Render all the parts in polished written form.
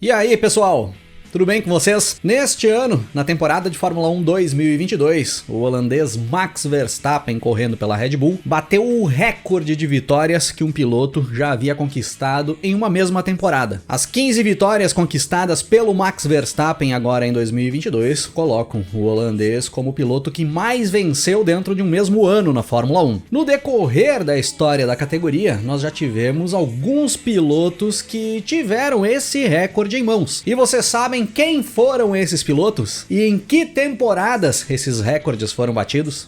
E aí, pessoal? Tudo bem com vocês? Neste ano, na temporada de Fórmula 1 2022, o holandês Max Verstappen, correndo pela Red Bull, bateu o recorde de vitórias que um piloto já havia conquistado em uma mesma temporada. As 15 vitórias conquistadas pelo Max Verstappen agora em 2022 colocam o holandês como o piloto que mais venceu dentro de um mesmo ano na Fórmula 1. No decorrer da história da categoria, nós já tivemos alguns pilotos que tiveram esse recorde em mãos. E vocês sabem quem foram esses pilotos? E em que temporadas esses recordes foram batidos?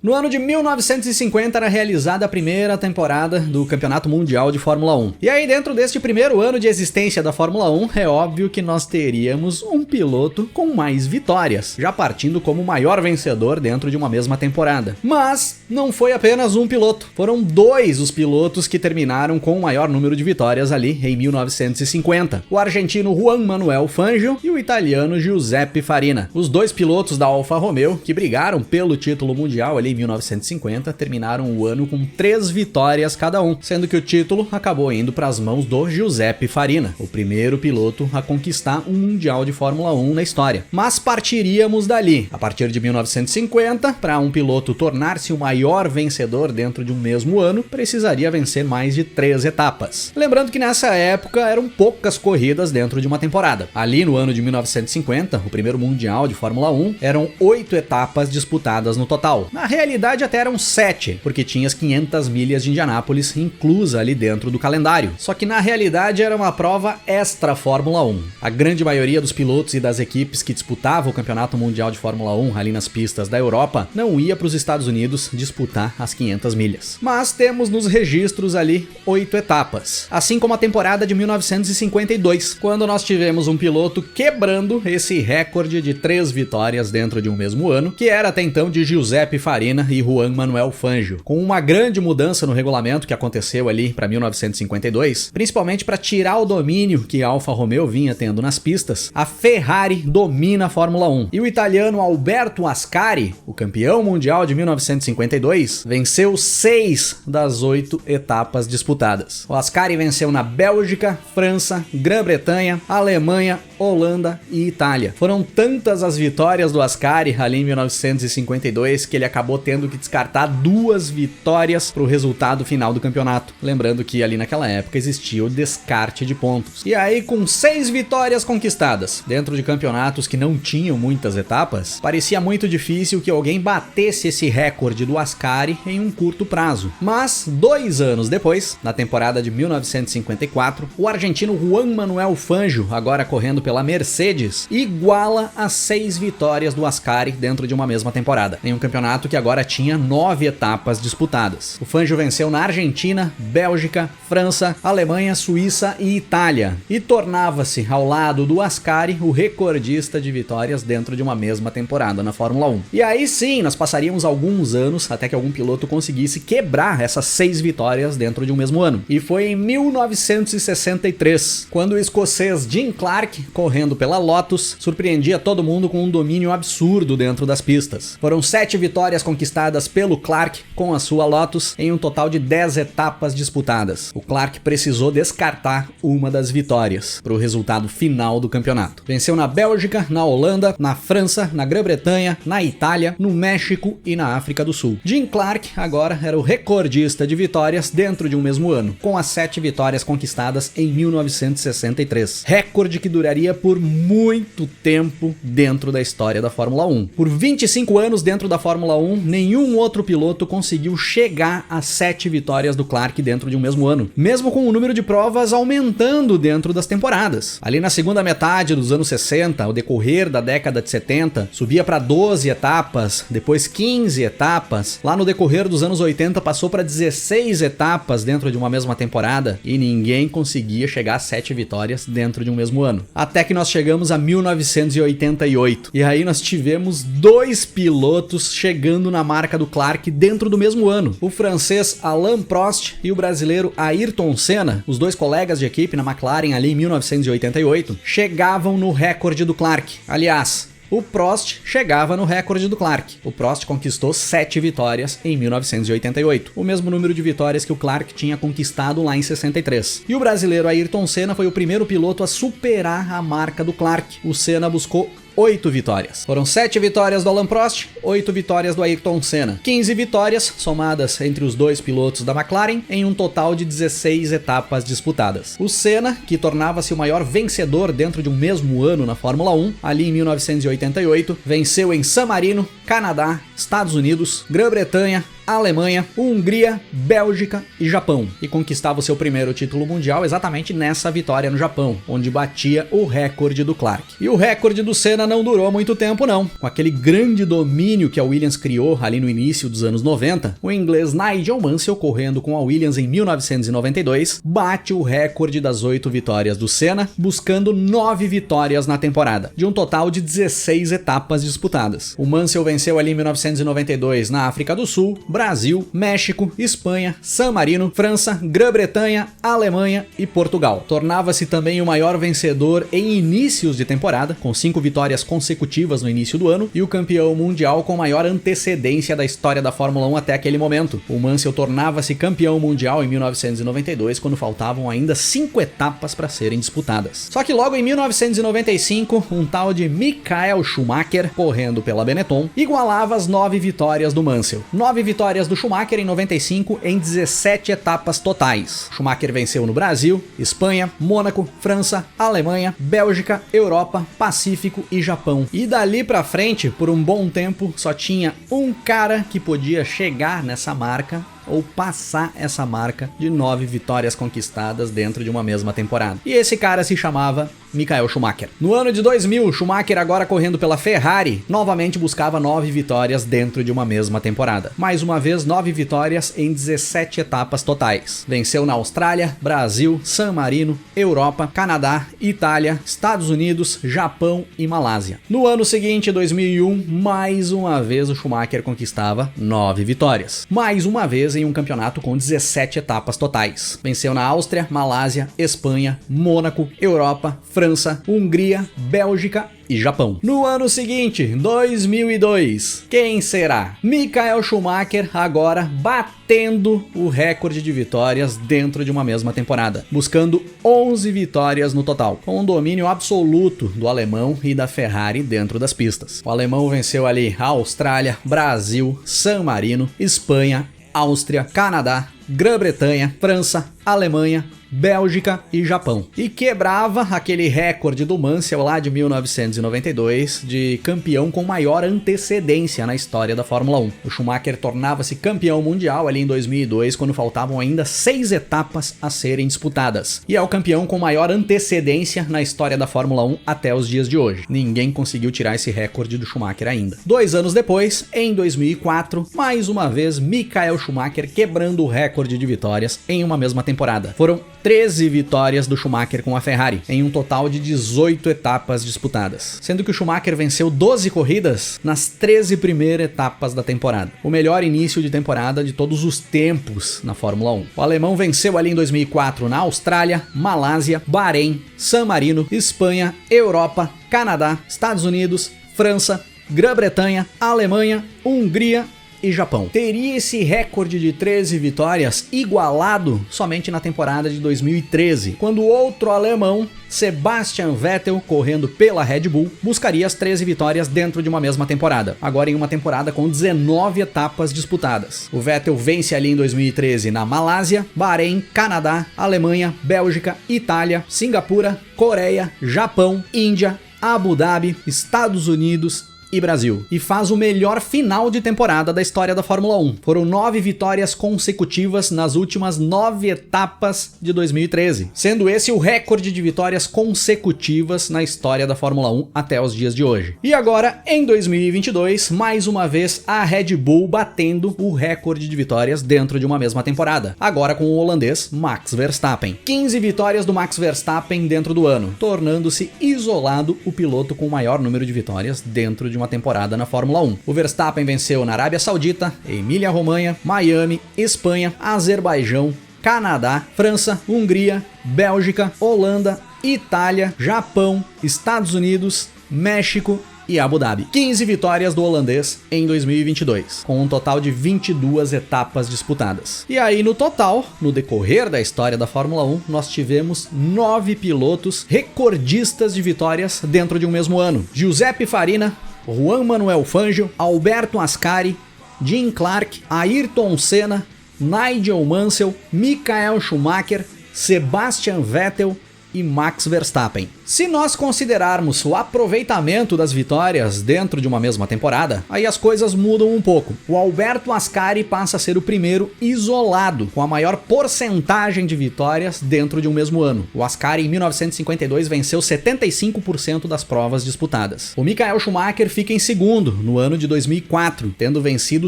No ano de 1950 era realizada a primeira temporada do Campeonato Mundial de Fórmula 1. E aí, dentro deste primeiro ano de existência da Fórmula 1, é óbvio que nós teríamos um piloto com mais vitórias, já partindo como o maior vencedor dentro de uma mesma temporada. Mas não foi apenas um piloto, foram dois os pilotos que terminaram com o maior número de vitórias ali em 1950. O argentino Juan Manuel Fangio e o italiano Giuseppe Farina. Os dois pilotos da Alfa Romeo que brigaram pelo título mundial ali em 1950 terminaram o ano com 3 vitórias cada um, sendo que o título acabou indo para as mãos do Giuseppe Farina, o primeiro piloto a conquistar um Mundial de Fórmula 1 na história. Mas partiríamos dali, a partir de 1950, para um piloto tornar-se o maior vencedor dentro de um mesmo ano, precisaria vencer mais de 3 etapas. Lembrando que nessa época eram poucas corridas dentro de uma temporada. Ali no ano de 1950, o primeiro Mundial de Fórmula 1, eram 8 etapas disputadas no total. Na realidade até eram 7, porque tinha as 500 milhas de Indianápolis inclusa ali dentro do calendário. Só que na realidade era uma prova extra Fórmula 1. A grande maioria dos pilotos e das equipes que disputavam o Campeonato Mundial de Fórmula 1 ali nas pistas da Europa não ia para os Estados Unidos disputar as 500 milhas. Mas temos nos registros ali 8 etapas. Assim como a temporada de 1952, quando nós tivemos um piloto quebrando esse recorde de 3 vitórias dentro de um mesmo ano, que era até então de Giuseppe Farina e Juan Manuel Fangio, com uma grande mudança no regulamento que aconteceu ali para 1952, principalmente para tirar o domínio que a Alfa Romeo vinha tendo nas pistas. A Ferrari domina a Fórmula 1 e o italiano Alberto Ascari, o campeão mundial de 1952, venceu 6 das 8 etapas disputadas. O Ascari venceu na Bélgica, França, Grã-Bretanha, Alemanha, Holanda e Itália. Foram tantas as vitórias do Ascari ali em 1952 que ele acabou tendo que descartar 2 vitórias para o resultado final do campeonato. Lembrando que ali naquela época existia o descarte de pontos. E aí, com 6 vitórias conquistadas dentro de campeonatos que não tinham muitas etapas, parecia muito difícil que alguém batesse esse recorde do Ascari em um curto prazo. Mas 2 anos depois, na temporada de 1954, o argentino Juan Manuel Fangio, agora correndo pela Mercedes, iguala as 6 vitórias do Ascari dentro de uma mesma temporada, em um campeonato que agora tinha 9 etapas disputadas. O Fangio venceu na Argentina, Bélgica, França, Alemanha, Suíça e Itália, e tornava-se, ao lado do Ascari, o recordista de vitórias dentro de uma mesma temporada na Fórmula 1. E aí sim, nós passaríamos alguns anos até que algum piloto conseguisse quebrar essas 6 vitórias dentro de um mesmo ano. E foi em 1963, quando o escocês Jim Clark, correndo pela Lotus, surpreendia todo mundo com um domínio absurdo dentro das pistas. Foram 7 vitórias conquistadas pelo Clark com a sua Lotus em um total de 10 etapas disputadas. O Clark precisou descartar uma das vitórias para o resultado final do campeonato. Venceu na Bélgica, na Holanda, na França, na Grã-Bretanha, na Itália, no México e na África do Sul. Jim Clark agora era o recordista de vitórias dentro de um mesmo ano, com as 7 vitórias conquistadas em 1963. Recorde que duraria por muito tempo dentro da história da Fórmula 1. Por 25 anos dentro da Fórmula 1, nenhum outro piloto conseguiu chegar a 7 vitórias do Clark dentro de um mesmo ano, mesmo com o número de provas aumentando dentro das temporadas. Ali na segunda metade dos anos 60, ao decorrer da década de 70, subia para 12 etapas, depois 15 etapas, lá no decorrer dos anos 80 passou para 16 etapas dentro de uma mesma temporada e ninguém conseguia chegar a 7 vitórias dentro de um mesmo ano. Até que nós chegamos a 1988, e aí nós tivemos 2 pilotos chegando na marca do Clark dentro do mesmo ano. O francês Alain Prost e o brasileiro Ayrton Senna, os dois colegas de equipe na McLaren ali em 1988, chegavam no recorde do Clark. Aliás, o Prost chegava no recorde do Clark. O Prost conquistou 7 vitórias em 1988, o mesmo número de vitórias que o Clark tinha conquistado lá em 63. E o brasileiro Ayrton Senna foi o primeiro piloto a superar a marca do Clark. O Senna buscou 8 vitórias. Foram 7 vitórias do Alain Prost, 8 vitórias do Ayrton Senna. 15 vitórias somadas entre os dois pilotos da McLaren em um total de 16 etapas disputadas. O Senna, que tornava-se o maior vencedor dentro de um mesmo ano na Fórmula 1, ali em 1988, venceu em San Marino, Canadá, Estados Unidos, Grã-Bretanha, Alemanha, Hungria, Bélgica e Japão, e conquistava o seu primeiro título mundial exatamente nessa vitória no Japão, onde batia o recorde do Clark. E o recorde do Senna não durou muito tempo não. Com aquele grande domínio que a Williams criou ali no início dos anos 90, o inglês Nigel Mansell, correndo com a Williams em 1992, bate o recorde das 8 vitórias do Senna, buscando 9 vitórias na temporada, de um total de 16 etapas disputadas. O Mansell venceu ali em 1992 na África do Sul, Brasil, México, Espanha, San Marino, França, Grã-Bretanha, Alemanha e Portugal. Tornava-se também o maior vencedor em inícios de temporada, com 5 vitórias consecutivas no início do ano, e o campeão mundial com maior antecedência da história da Fórmula 1 até aquele momento. O Mansell tornava-se campeão mundial em 1992, quando faltavam ainda 5 etapas para serem disputadas. Só que logo em 1995, um tal de Michael Schumacher, correndo pela Benetton, igualava as 9 vitórias do Mansell. 9 vitórias do Schumacher em 95 em 17 etapas totais. Schumacher venceu no Brasil, Espanha, Mônaco, França, Alemanha, Bélgica, Europa, Pacífico e Japão. E dali pra frente, por um bom tempo, só tinha um cara que podia chegar nessa marca ou passar essa marca de 9 vitórias conquistadas dentro de uma mesma temporada. E esse cara se chamava Michael Schumacher. No ano de 2000, Schumacher, agora correndo pela Ferrari, novamente buscava 9 vitórias dentro de uma mesma temporada. Mais uma vez, 9 vitórias em 17 etapas totais. Venceu na Austrália, Brasil, San Marino, Europa, Canadá, Itália, Estados Unidos, Japão e Malásia. No ano seguinte, 2001, mais uma vez o Schumacher conquistava 9 vitórias. Mais uma vez em um campeonato com 17 etapas totais. Venceu na Áustria, Malásia, Espanha, Mônaco, Europa, França, Hungria, Bélgica e Japão. No ano seguinte, 2002, quem será? Michael Schumacher, agora batendo o recorde de vitórias dentro de uma mesma temporada, buscando 11 vitórias no total, com um domínio absoluto do alemão e da Ferrari dentro das pistas. O alemão venceu ali a Austrália, Brasil, San Marino, Espanha, Áustria, Canadá, Grã-Bretanha, França, Alemanha, Bélgica e Japão. E quebrava aquele recorde do Mansell lá de 1992 de campeão com maior antecedência na história da Fórmula 1. O Schumacher tornava-se campeão mundial ali em 2002, quando faltavam ainda 6 etapas a serem disputadas. E é o campeão com maior antecedência na história da Fórmula 1 até os dias de hoje. Ninguém conseguiu tirar esse recorde do Schumacher ainda. 2 anos depois, em 2004, mais uma vez Michael Schumacher quebrando o recorde de vitórias em uma mesma temporada. Foram 13 vitórias do Schumacher com a Ferrari, em um total de 18 etapas disputadas, sendo que o Schumacher venceu 12 corridas nas 13 primeiras etapas da temporada. O melhor início de temporada de todos os tempos na Fórmula 1. O alemão venceu ali em 2004 na Austrália, Malásia, Bahrein, San Marino, Espanha, Europa, Canadá, Estados Unidos, França, Grã-Bretanha, Alemanha, Hungria e Japão. Teria esse recorde de 13 vitórias igualado somente na temporada de 2013, quando outro alemão, Sebastian Vettel, correndo pela Red Bull, buscaria as 13 vitórias dentro de uma mesma temporada, agora em uma temporada com 19 etapas disputadas. O Vettel vence ali em 2013 na Malásia, Bahrein, Canadá, Alemanha, Bélgica, Itália, Singapura, Coreia, Japão, Índia, Abu Dhabi, Estados Unidos e Brasil, e faz o melhor final de temporada da história da Fórmula 1. Foram 9 vitórias consecutivas nas últimas 9 etapas de 2013, sendo esse o recorde de vitórias consecutivas na história da Fórmula 1 até os dias de hoje. E agora, em 2022, mais uma vez a Red Bull batendo o recorde de vitórias dentro de uma mesma temporada, agora com o holandês Max Verstappen. 15 vitórias do Max Verstappen dentro do ano, tornando-se isolado o piloto com o maior número de vitórias dentro de uma temporada na Fórmula 1. O Verstappen venceu na Arábia Saudita, Emília-Romanha, Miami, Espanha, Azerbaijão, Canadá, França, Hungria, Bélgica, Holanda, Itália, Japão, Estados Unidos, México, e Abu Dhabi. 15 vitórias do holandês em 2022, com um total de 22 etapas disputadas. E aí no total, no decorrer da história da Fórmula 1, nós tivemos 9 pilotos recordistas de vitórias dentro de um mesmo ano. Giuseppe Farina, Juan Manuel Fangio, Alberto Ascari, Jim Clark, Ayrton Senna, Nigel Mansell, Michael Schumacher, Sebastian Vettel e Max Verstappen. Se nós considerarmos o aproveitamento das vitórias dentro de uma mesma temporada, aí as coisas mudam um pouco. O Alberto Ascari passa a ser o primeiro isolado, com a maior porcentagem de vitórias dentro de um mesmo ano. O Ascari, em 1952, venceu 75% das provas disputadas. O Michael Schumacher fica em segundo, no ano de 2004, tendo vencido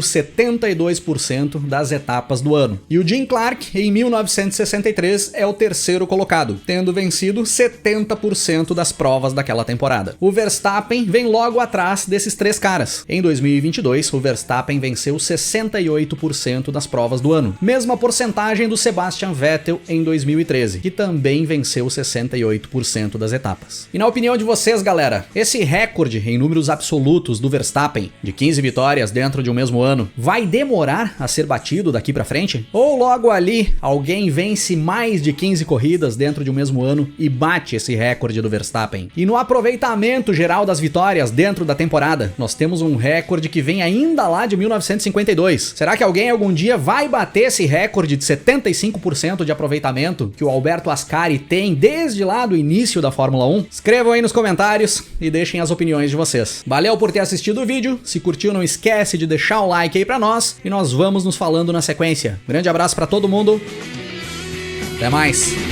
72% das etapas do ano. E o Jim Clark, em 1963, é o terceiro colocado, tendo vencido 70% das provas daquela temporada. O Verstappen vem logo atrás desses três caras. Em 2022, o Verstappen venceu 68% das provas do ano. Mesma porcentagem do Sebastian Vettel em 2013, que também venceu 68% das etapas. E na opinião de vocês, galera, esse recorde em números absolutos do Verstappen, de 15 vitórias dentro de um mesmo ano, vai demorar a ser batido daqui pra frente? Ou logo ali, alguém vence mais de 15 corridas dentro de um mesmo ano e bate esse recorde do Verstappen? E no aproveitamento geral das vitórias dentro da temporada, nós temos um recorde que vem ainda lá de 1952. Será que alguém algum dia vai bater esse recorde de 75% de aproveitamento que o Alberto Ascari tem desde lá do início da Fórmula 1? Escrevam aí nos comentários e deixem as opiniões de vocês. Valeu por ter assistido o vídeo. Se curtiu, não esquece de deixar o like aí pra nós e nós vamos nos falando na sequência. Grande abraço pra todo mundo. Até mais.